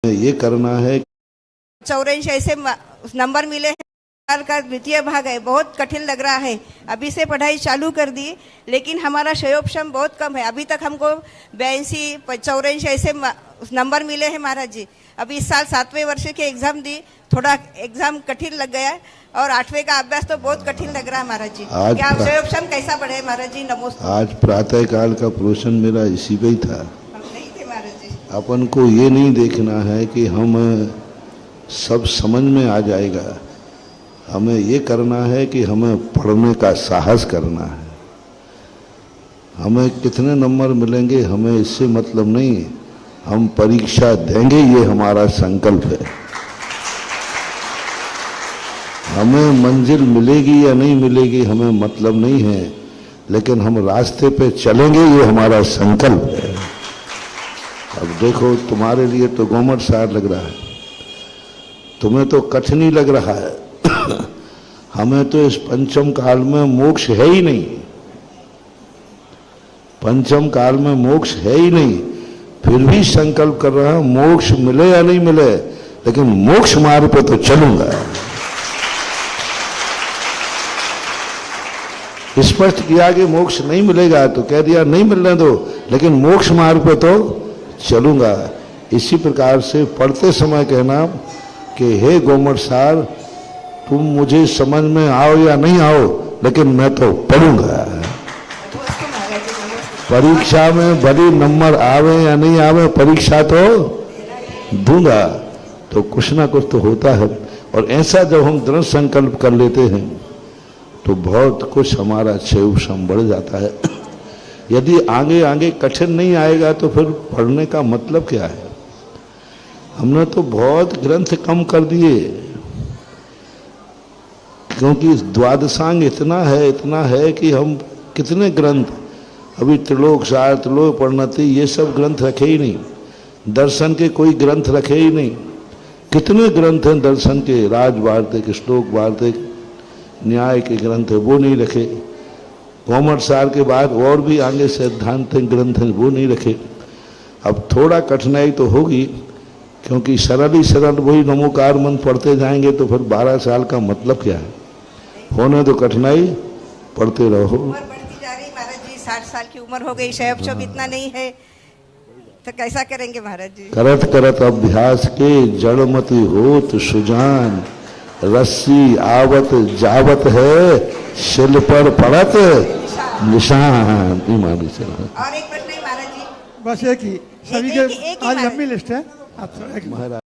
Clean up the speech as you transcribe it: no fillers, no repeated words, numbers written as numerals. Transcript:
ये करना है। 84 ऐसे नंबर मिले हैं। साल का द्वितीय भाग है, बहुत कठिन लग रहा है। अभी से पढ़ाई चालू कर दी, लेकिन हमारा क्षयोपशम बहुत कम है। अभी तक हमको 82 84 ऐसे नंबर मिले हैं महाराज जी। अभी इस साल 7वें वर्ष की एग्जाम दी, थोड़ा एग्जाम कठिन लग गया है और 8वें का अभ्यास तो बहुत कठिन लग रहा है महाराज जी। क्या क्षयोपशम कैसा बढ़े महाराज जी? नमोस्तु। आज प्रातः काल का प्रवचन मेरा इसी पे ही था। हम नहीं थे महाराज जी। अपन को ये नहीं देखना है कि हम सब समझ में आ जाएगा। हमें ये करना है कि हमें पढ़ने का साहस करना है। हमें कितने नंबर मिलेंगे हमें इससे मतलब नहीं, हम परीक्षा देंगे, ये हमारा संकल्प है। हमें मंजिल मिलेगी या नहीं मिलेगी हमें मतलब नहीं है, लेकिन हम रास्ते पे चलेंगे, ये हमारा संकल्प है। अब देखो, तुम्हारे लिए तो गोमट सार लग रहा है, तुम्हें तो कठिन ही लग रहा है। हमें तो इस पंचम काल में मोक्ष है ही नहीं। पंचम काल में मोक्ष है ही नहीं, फिर भी संकल्प कर रहा हूं मोक्ष मिले या नहीं मिले, लेकिन मोक्ष मार्ग पे तो चलूंगा। स्पष्ट किया कि मोक्ष नहीं मिलेगा तो कह दिया नहीं मिलने दो, लेकिन मोक्ष मार्ग पे तो चलूंगा। इसी प्रकार से पढ़ते समय कहना कि हे गोमट सार, तुम मुझे समझ में आओ या नहीं आओ, लेकिन मैं तो पढ़ूंगा। परीक्षा में भले नंबर आवे या नहीं आवे, परीक्षा तो दूंगा। तो कुछ ना कुछ तो होता है। और ऐसा जब हम दृढ़ संकल्प कर लेते हैं तो बहुत कुछ हमारा क्षयोपशम बढ़ जाता है। यदि आगे आगे कठिन नहीं आएगा तो फिर पढ़ने का मतलब क्या है? हमने तो बहुत ग्रंथ कम कर दिए, क्योंकि द्वादशांग इतना है कि हम कितने ग्रंथ, अभी त्रिलोक सार, त्रिलोक परिणति, ये सब ग्रंथ रखे ही नहीं। दर्शन के कोई ग्रंथ रखे ही नहीं। कितने ग्रंथ हैं दर्शन के, राज वार्तिक, श्लोक वार्तिक, न्याय के ग्रंथ है, वो नहीं रखे। गोमट सार के बाद और भी आगे सैद्धांतिक ग्रंथ हैं, वो नहीं रखे। अब थोड़ा कठिनाई तो होगी, क्योंकि सरल ही सरल वही नमोकार मंत्र पढ़ते जाएंगे तो फिर 12 साल का मतलब क्या है? होने तो कठिनाई, पढ़ते रहो। उम्र बढ़ती जा रही महाराज जी, 60 साल की उम्र हो गई, क्षयोपशम इतना नहीं है, तो कैसा करेंगे महाराज जी? करत करत अभ्यास के जड़मति होत सुजान, रस्सी आवत जावत है, शिल पर पड़त निशान। ईमानी से और एक प्रश्न है महाराज जी, बस एक ही, सभी के आज लंबी लिस्ट है। आप महाराज